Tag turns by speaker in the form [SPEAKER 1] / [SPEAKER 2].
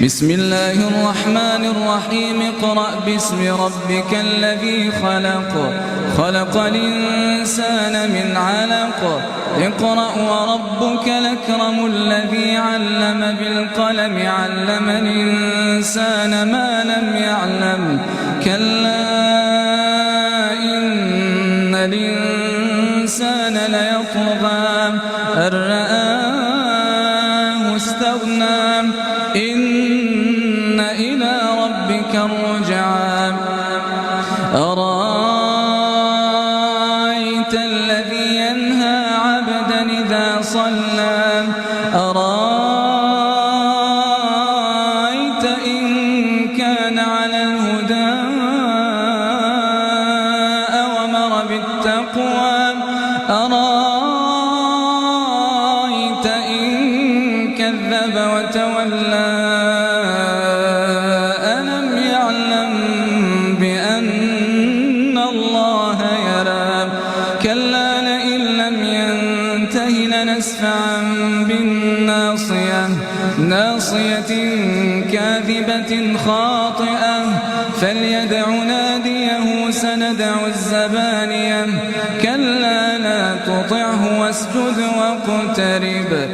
[SPEAKER 1] بسم الله الرحمن الرحيم اقرأ باسم ربك الذي خلق خلق الإنسان من علق اقرأ وربك الأكرم الذي علم بالقلم علم الإنسان ما لم يعلم كلا إن الإنسان ليطغى أن رآه استغنى إن إلى ربك الرجعى أرأيت الذي ينهى عبدا إذا صلى أرأيت إن كان على الهدى أو أمر بالتقوى أرأيت إن كذب وتولى ألم يعلم بأن الله يرى كلا لئن لم ينته لنسفعا بالناصية ناصية كاذبة خاطئة فليدع ناديه سندع الزبانية كلا لا تطعه واسجد واقترب